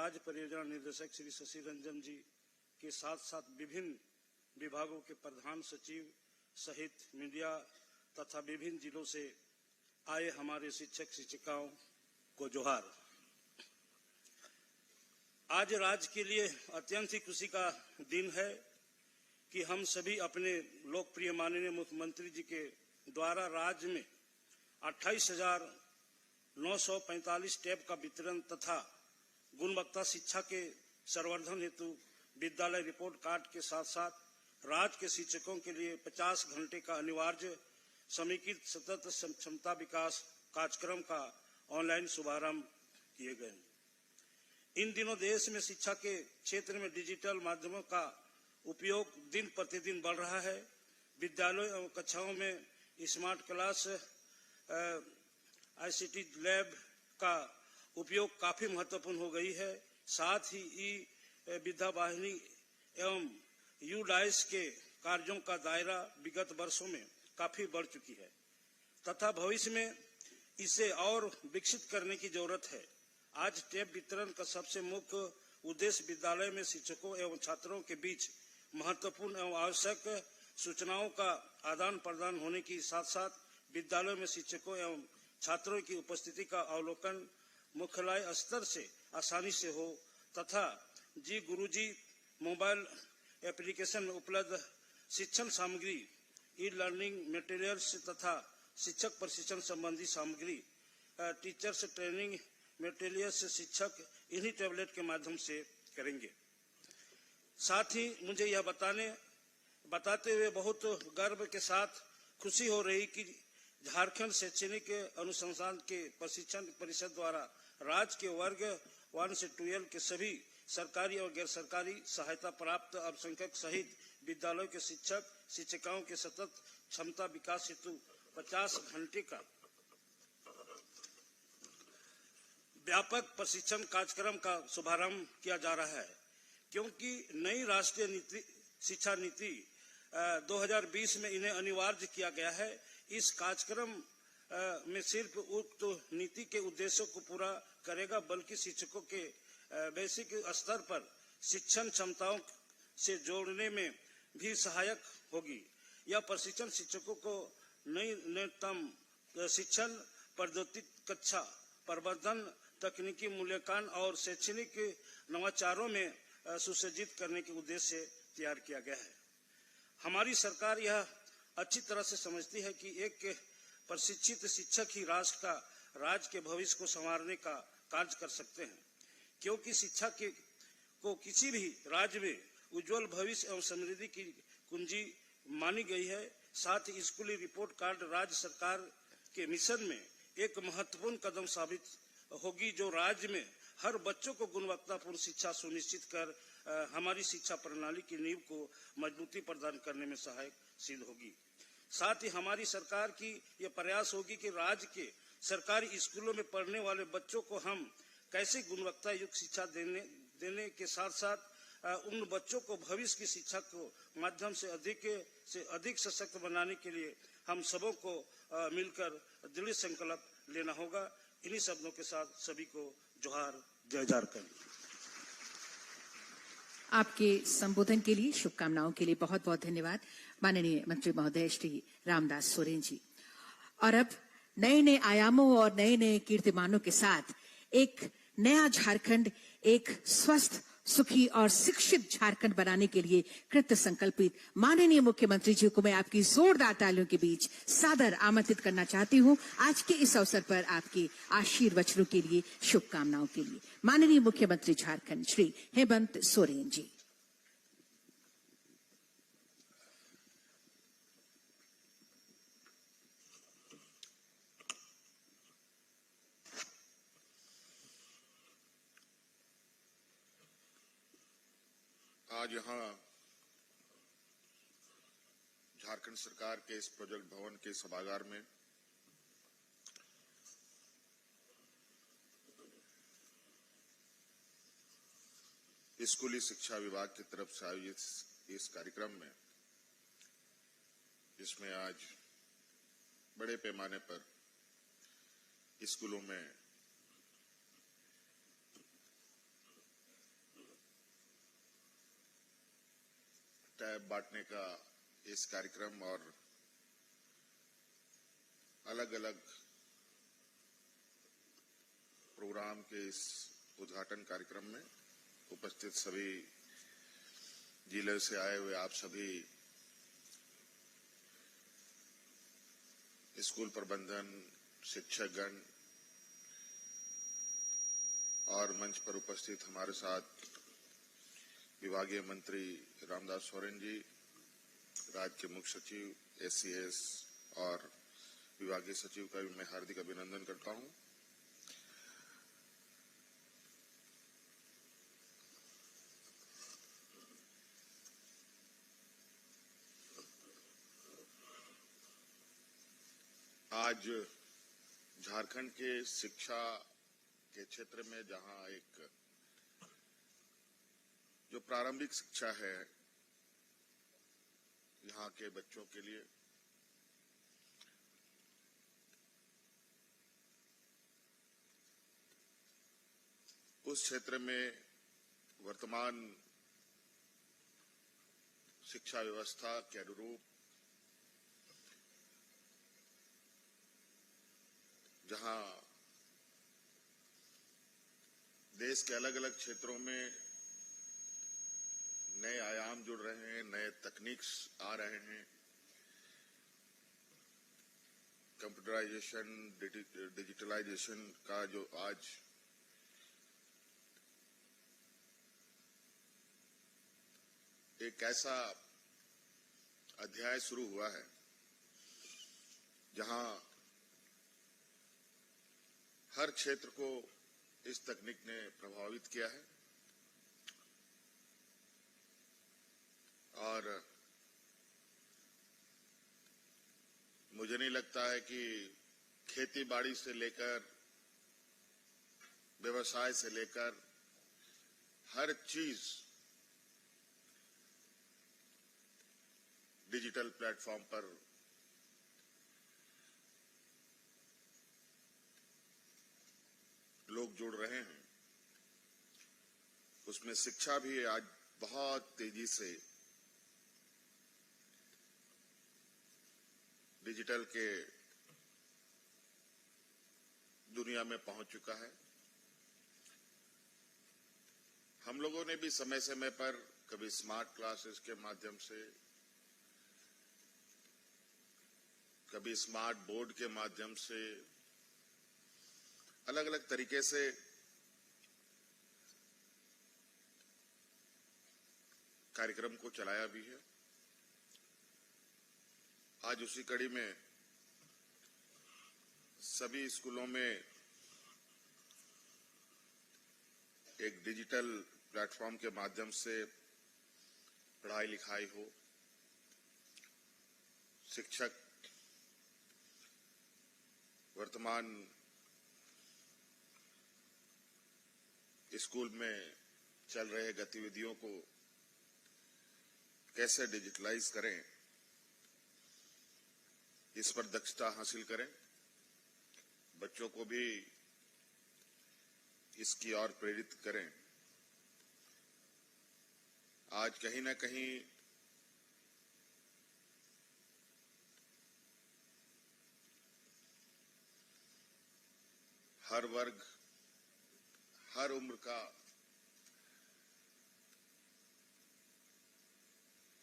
राज्य परियोजना निर्देशक श्री शशि रंजन जी के साथ साथ विभिन्न विभागों के प्रधान सचिव सहित मीडिया तथा विभिन्न जिलों से आए हमारे शिक्षक शिक्षिकाओं को जोहार। आज राज्य के लिए अत्यंत ही खुशी का दिन है कि हम सभी अपने लोकप्रिय माननीय मुख्यमंत्री जी के द्वारा राज्य में 28,945 टैब का वितरण तथा गुणवत्ता शिक्षा के संवर्धन हेतु विद्यालय रिपोर्ट कार्ड के साथ साथ राज्य के शिक्षकों के लिए 50 घंटे का अनिवार्य समेकित सतत क्षमता विकास कार्यक्रम का ऑनलाइन शुभारंभ किए गए। इन दिनों देश में शिक्षा के क्षेत्र में डिजिटल माध्यमों का उपयोग दिन प्रतिदिन बढ़ रहा है। विद्यालयों एवं कक्षाओं में स्मार्ट क्लास ICT लैब का उपयोग काफी महत्वपूर्ण हो गई है। साथ ही विद्या वाहिनी एवं UDAIS के कार्यों का दायरा विगत वर्षों में काफी बढ़ चुकी है तथा भविष्य में इसे और विकसित करने की जरूरत है। आज टैब वितरण का सबसे मुख्य उद्देश्य विद्यालय में शिक्षकों एवं छात्रों के बीच महत्वपूर्ण एवं आवश्यक सूचनाओं का आदान प्रदान होने के साथ साथ विद्यालयों में शिक्षकों एवं छात्रों की उपस्थिति का अवलोकन मुख्यालय स्तर से आसानी से हो तथा जी गुरुजी मोबाइल एप्लीकेशन में उपलब्ध शिक्षण सामग्री ई-लर्निंग मटेरियल्स तथा शिक्षक प्रशिक्षण संबंधी सामग्री टीचर्स ट्रेनिंग मटेरियल्स शिक्षक इन्हीं टैबलेट के माध्यम से करेंगे। साथ ही मुझे यह बताते हुए बहुत गर्व के साथ खुशी हो रही कि झारखंड शैक्षणिक अनुसंधान के प्रशिक्षण परिषद द्वारा राज्य के वर्ग 1 से 12 के सभी सरकारी और गैर सरकारी सहायता प्राप्त अल्पसंख्यक सहित विद्यालयों के शिक्षक शिक्षिकाओं के सतत क्षमता विकास हेतु 50 घंटे का व्यापक प्रशिक्षण कार्यक्रम का शुभारंभ किया जा रहा है। क्योंकि नई राष्ट्रीय शिक्षा नीति 2020 में इन्हें अनिवार्य किया गया है। इस कार्यक्रम में सिर्फ उक्त नीति के उद्देश्यों को पूरा करेगा बल्कि शिक्षकों के वैश्विक स्तर पर शिक्षण क्षमताओं से जोड़ने में भी सहायक होगी। यह प्रशिक्षण शिक्षकों को नवीनतम शिक्षण पद्धति कक्षा प्रबंधन तकनीकी मूल्यांकन और शैक्षणिक नवाचारों में सुसज्जित करने के उद्देश्य से तैयार किया गया है। हमारी सरकार यह अच्छी तरह से समझती है कि एक प्रशिक्षित शिक्षक ही राज्य के भविष्य को संवारने का कार्य कर सकते हैं। क्योंकि शिक्षा को किसी भी राज्य में उज्जवल भविष्य एवं समृद्धि की कुंजी मानी गई है। साथ ही स्कूली रिपोर्ट कार्ड राज्य सरकार के मिशन में एक महत्वपूर्ण कदम साबित होगी जो राज्य में हर बच्चों को गुणवत्तापूर्ण शिक्षा सुनिश्चित कर हमारी शिक्षा प्रणाली की नींव को मजबूती प्रदान करने में सहायक सिद्ध होगी। साथ ही हमारी सरकार की यह प्रयास होगी कि राज्य के सरकारी स्कूलों में पढ़ने वाले बच्चों को हम कैसे गुणवत्ता युक्त शिक्षा देने के साथ साथ उन बच्चों को भविष्य की शिक्षा को माध्यम से अधिक सशक्त बनाने के लिए हम सबों को मिलकर दृढ़ संकल्प लेना होगा। इन्हीं शब्दों के साथ सभी को जोहार, जय झारखंड। आपके संबोधन के लिए शुभकामनाओं के लिए बहुत बहुत धन्यवाद माननीय मंत्री महोदय श्री रामदास सोरेन जी। और अब नए नए आयामों और नए नए कीर्तिमानों के साथ एक नया झारखंड, एक स्वस्थ सुखी और शिक्षित झारखंड बनाने के लिए कृत संकल्पित माननीय मुख्यमंत्री जी को मैं आपकी जोरदार तालियों के बीच सादर आमंत्रित करना चाहती हूं। आज के इस अवसर पर आपके आशीर्वचनों के लिए, शुभकामनाओं के लिए माननीय मुख्यमंत्री झारखंड श्री हेमंत सोरेन जी। आज यहाँ झारखंड सरकार के इस प्रोजेक्ट भवन के सभागार में स्कूली शिक्षा विभाग की तरफ से आयोजित इस कार्यक्रम में, जिसमें आज बड़े पैमाने पर स्कूलों में टैब बांटने का इस कार्यक्रम और अलग अलग प्रोग्राम के इस उद्घाटन कार्यक्रम में उपस्थित सभी जिले से आए हुए आप सभी स्कूल प्रबंधन, शिक्षकगण और मंच पर उपस्थित हमारे साथ विभागीय मंत्री रामदास सोरेन जी, राज्य के मुख्य सचिव, SCS और विभागीय सचिव का भी मैं हार्दिक अभिनंदन करता हूं। आज झारखंड के शिक्षा के क्षेत्र में जहां एक जो प्रारंभिक शिक्षा है यहाँ के बच्चों के लिए उस क्षेत्र में वर्तमान शिक्षा व्यवस्था के अनुरूप जहां देश के अलग अलग क्षेत्रों में नए आयाम जुड़ रहे हैं, नए तकनीक्स आ रहे हैं, कंप्यूटराइजेशन, डिजिटलाइजेशन का जो आज एक ऐसा अध्याय शुरू हुआ है जहां हर क्षेत्र को इस तकनीक ने प्रभावित किया है और मुझे नहीं लगता है कि खेती बाड़ी से लेकर व्यवसाय से लेकर हर चीज डिजिटल प्लेटफॉर्म पर लोग जुड़ रहे हैं। उसमें शिक्षा भी आज बहुत तेजी से डिजिटल के दुनिया में पहुंच चुका है। हम लोगों ने भी समय समय पर कभी स्मार्ट क्लासेस के माध्यम से, कभी स्मार्ट बोर्ड के माध्यम से, अलग अलग तरीके से कार्यक्रम को चलाया भी है। आज उसी कड़ी में सभी स्कूलों में एक डिजिटल प्लेटफॉर्म के माध्यम से पढ़ाई लिखाई हो, शिक्षक वर्तमान स्कूल में चल रहे गतिविधियों को कैसे डिजिटलाइज करें, इस पर दक्षता हासिल करें, बच्चों को भी इसकी ओर प्रेरित करें। आज कहीं न कहीं हर वर्ग, हर उम्र का,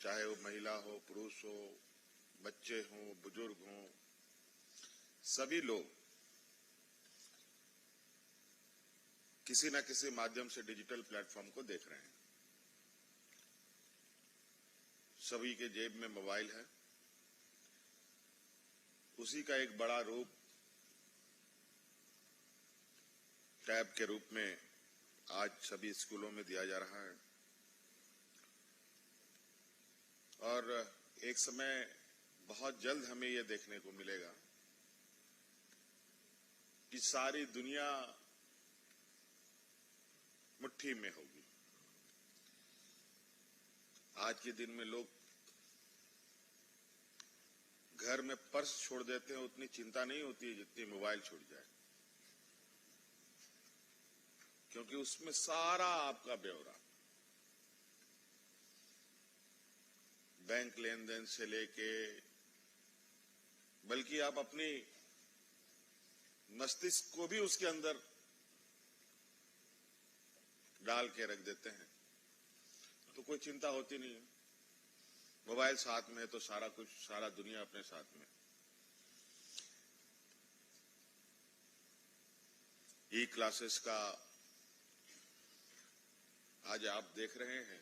चाहे वो महिला हो, पुरुष हो, बच्चे हों, बुजुर्ग हों, सभी लोग किसी न किसी माध्यम से डिजिटल प्लेटफॉर्म को देख रहे हैं। सभी के जेब में मोबाइल है। उसी का एक बड़ा रूप टैब के रूप में आज सभी स्कूलों में दिया जा रहा है और एक समय बहुत जल्द हमें यह देखने को मिलेगा कि सारी दुनिया मुट्ठी में होगी। आज के दिन में लोग घर में पर्स छोड़ देते हैं, उतनी चिंता नहीं होती जितनी मोबाइल छूट जाए, क्योंकि उसमें सारा आपका ब्यौरा बैंक लेन देन से लेके, बल्कि आप अपनी मस्तिष्क को भी उसके अंदर डाल के रख देते हैं तो कोई चिंता होती नहीं है। मोबाइल साथ में है तो सारा कुछ, सारा दुनिया अपने साथ में। ई क्लासेस का आज आप देख रहे हैं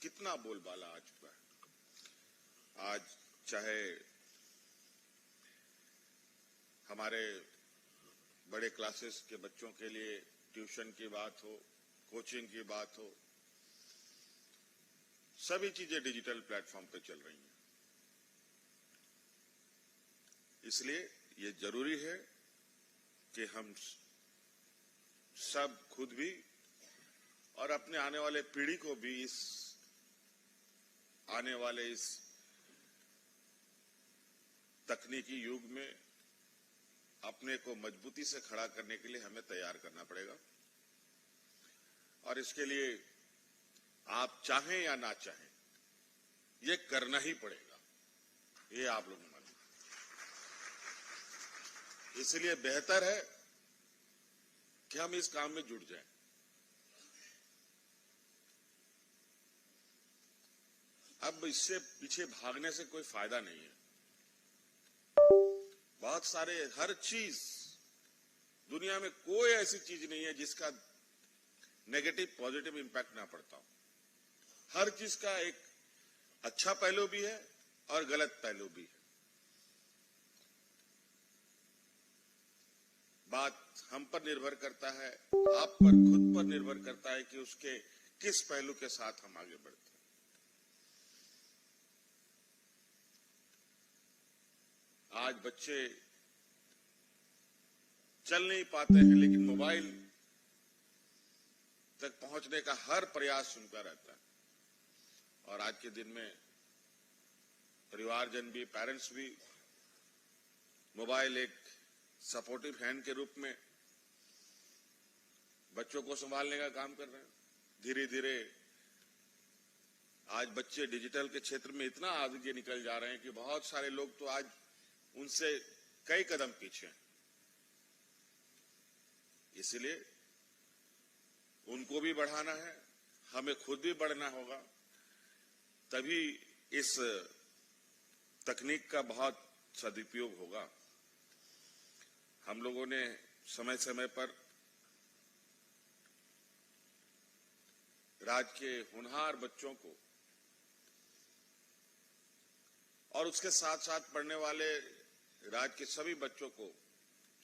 कितना बोलबाला आ चुका है। आज चाहे हमारे बड़े क्लासेस के बच्चों के लिए ट्यूशन की बात हो, कोचिंग की बात हो, सभी चीजें डिजिटल प्लेटफॉर्म पे चल रही हैं। इसलिए ये जरूरी है कि हम सब खुद भी और अपने आने वाले पीढ़ी को भी इस आने वाले इस तकनीकी युग में अपने को मजबूती से खड़ा करने के लिए हमें तैयार करना पड़ेगा। और इसके लिए आप चाहें या ना चाहें, ये करना ही पड़ेगा, ये आप लोग मानिए। इसलिए बेहतर है कि हम इस काम में जुट जाएं। अब इससे पीछे भागने से कोई फायदा नहीं है। बहुत सारे, हर चीज, दुनिया में कोई ऐसी चीज नहीं है जिसका नेगेटिव पॉजिटिव इंपैक्ट ना पड़ता हो। हर चीज का एक अच्छा पहलू भी है और गलत पहलू भी है। बात हम पर निर्भर करता है, आप पर, खुद पर निर्भर करता है कि उसके किस पहलू के साथ हम आगे बढ़ते हैं। आज बच्चे चल नहीं पाते हैं लेकिन मोबाइल तक पहुंचने का हर प्रयास उनका रहता है। और आज के दिन में परिवारजन भी, पेरेंट्स भी मोबाइल एक सपोर्टिव हैंड के रूप में बच्चों को संभालने का काम कर रहे हैं। धीरे धीरे आज बच्चे डिजिटल के क्षेत्र में इतना आगे निकल जा रहे हैं कि बहुत सारे लोग तो आज उनसे कई कदम पीछे हैं। इसलिए उनको भी बढ़ाना है, हमें खुद भी बढ़ना होगा, तभी इस तकनीक का बहुत सदुपयोग होगा। हम लोगों ने समय समय पर राज्य के होनहार बच्चों को और उसके साथ साथ पढ़ने वाले राज्य के सभी बच्चों को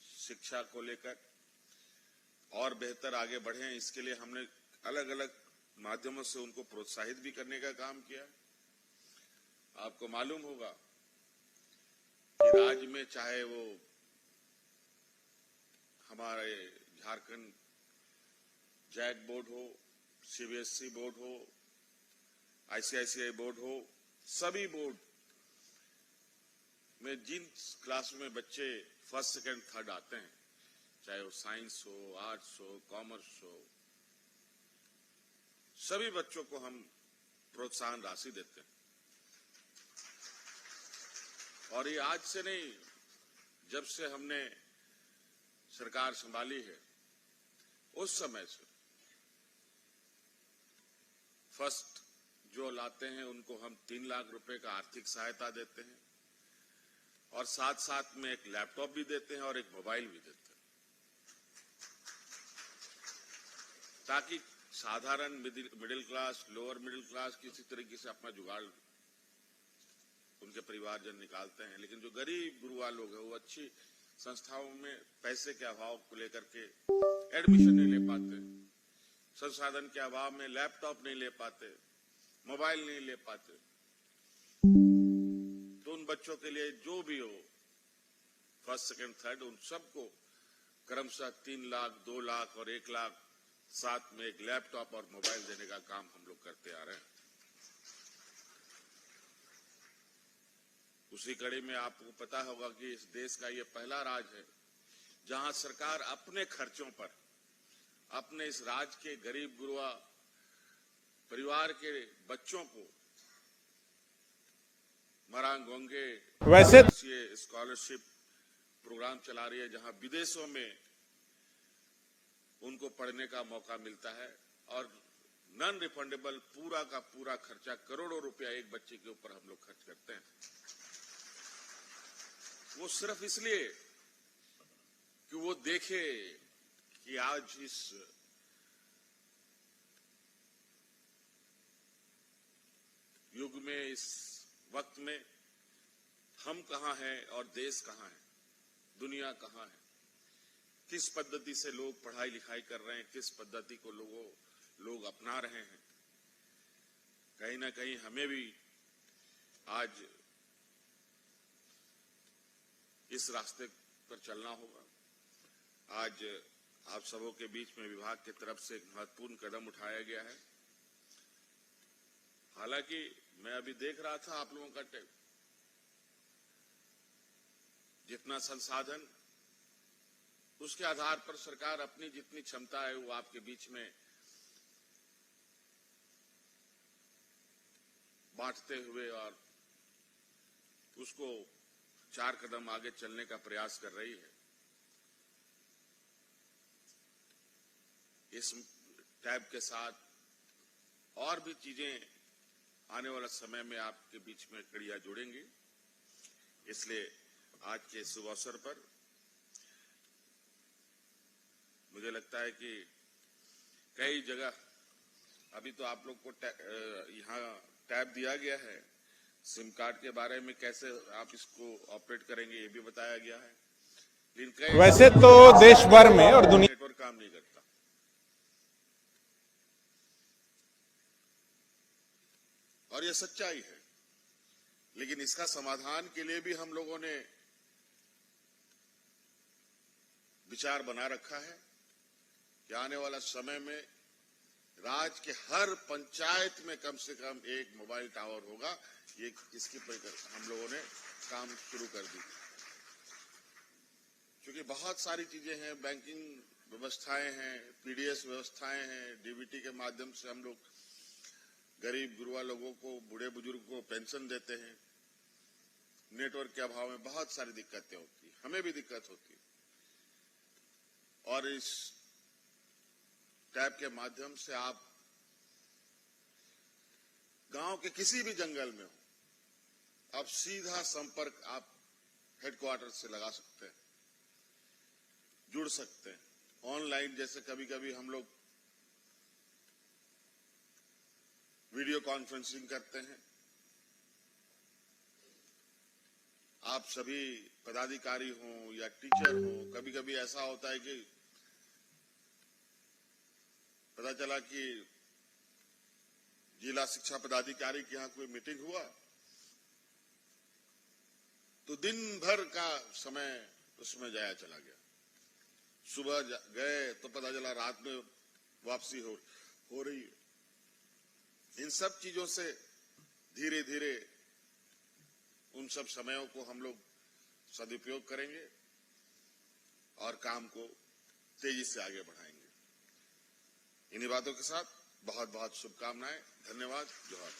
शिक्षा को लेकर और बेहतर आगे बढ़े, इसके लिए हमने अलग अलग माध्यमों से उनको प्रोत्साहित भी करने का काम किया। आपको मालूम होगा कि राज्य में चाहे वो हमारे झारखंड जैक बोर्ड हो, सीबीएसई बोर्ड हो, आईसीआईसीआई बोर्ड हो, सभी बोर्ड में जिन क्लास में बच्चे फर्स्ट सेकंड थर्ड आते हैं, चाहे वो साइंस हो, आर्ट्स हो, कॉमर्स हो, सभी बच्चों को हम प्रोत्साहन राशि देते हैं। और ये आज से नहीं, जब से हमने सरकार संभाली है उस समय से फर्स्ट जो लाते हैं उनको हम 3 लाख रुपए का आर्थिक सहायता देते हैं और साथ साथ में एक लैपटॉप भी देते हैं और एक मोबाइल भी देते हैं, ताकि साधारण middle class, lower middle class किसी तरीके से अपना जुगाड़ उनके परिवारजन निकालते हैं। लेकिन जो गरीब गुरुआ लोग हैं वो अच्छी संस्थाओं में पैसे के अभाव को लेकर के एडमिशन नहीं ले पाते, संसाधन के अभाव में लैपटॉप नहीं ले पाते, मोबाइल नहीं ले पाते। तो उन बच्चों के लिए जो भी हो, फर्स्ट सेकंड थर्ड, उन सबको क्रमशः 3 लाख, 2 लाख और 1 लाख, साथ में एक लैपटॉप और मोबाइल देने का काम हम लोग करते आ रहे हैं। उसी कड़ी में आपको पता होगा कि इस देश का ये पहला राज्य है जहां सरकार अपने खर्चों पर अपने इस राज्य के गरीब गुरुआ परिवार के बच्चों को मरांग गोंगे वैसे स्कॉलरशिप प्रोग्राम चला रही है, जहां विदेशों में उनको पढ़ने का मौका मिलता है और नॉन रिफंडेबल पूरा का पूरा खर्चा, करोड़ों रुपया एक बच्चे के ऊपर हम लोग खर्च करते हैं। वो सिर्फ इसलिए कि वो देखे कि आज इस युग में, इस वक्त में हम कहां हैं और देश कहां है, दुनिया कहां है, किस पद्धति से लोग पढ़ाई लिखाई कर रहे हैं, किस पद्धति को लोग अपना रहे हैं। कहीं ना कहीं हमें भी आज इस रास्ते पर चलना होगा। आज आप सबों के बीच में विभाग की तरफ से एक महत्वपूर्ण कदम उठाया गया है। हालांकि मैं अभी देख रहा था आप लोगों का जितना संसाधन, उसके आधार पर सरकार अपनी जितनी क्षमता है वो आपके बीच में बांटते हुए और उसको 4 कदम आगे चलने का प्रयास कर रही है। इस टैब के साथ और भी चीजें आने वाला समय में आपके बीच में कड़ियां जुड़ेंगी। इसलिए आज के शुभ अवसर पर मुझे लगता है कि कई जगह अभी तो आप लोग को यहाँ टैब दिया गया है, सिम कार्ड के बारे में कैसे आप इसको ऑपरेट करेंगे ये भी बताया गया है, लेकिन वैसे तो देश भर में और दुनिया नेटवर्क काम नहीं करता। और ये सच्चाई है, लेकिन इसका समाधान के लिए भी हम लोगों ने विचार बना रखा है कि आने वाला समय में राज्य के हर पंचायत में कम से कम एक मोबाइल टावर होगा। ये इसकी हम लोगों ने काम शुरू कर दी, क्योंकि बहुत सारी चीजें हैं, बैंकिंग व्यवस्थाएं हैं, पीडीएस व्यवस्थाएं हैं, डीबीटी के माध्यम से हम लोग गरीब गुरुआ लोगों को, बूढ़े बुजुर्ग को पेंशन देते हैं। नेटवर्क के अभाव में बहुत सारी दिक्कतें होती, हमें भी दिक्कत होती, और इस टैब के माध्यम से आप गांव के किसी भी जंगल में हो, आप सीधा संपर्क आप हेडक्वार्टर से लगा सकते हैं, जुड़ सकते हैं ऑनलाइन। जैसे कभी कभी हम लोग वीडियो कॉन्फ्रेंसिंग करते हैं, आप सभी पदाधिकारी हों या टीचर हों, कभी कभी ऐसा होता है कि पता चला कि जिला शिक्षा पदाधिकारी के यहाँ कोई मीटिंग हुआ तो दिन भर का समय उसमें जाया चला गया। सुबह गए तो पता चला रात में वापसी हो रही है। इन सब चीजों से धीरे धीरे उन सब समयों को हम लोग सदुपयोग करेंगे और काम को तेजी से आगे बढ़ाएंगे। इन्हीं बातों के साथ बहुत बहुत शुभकामनाएं। धन्यवाद। जोहार।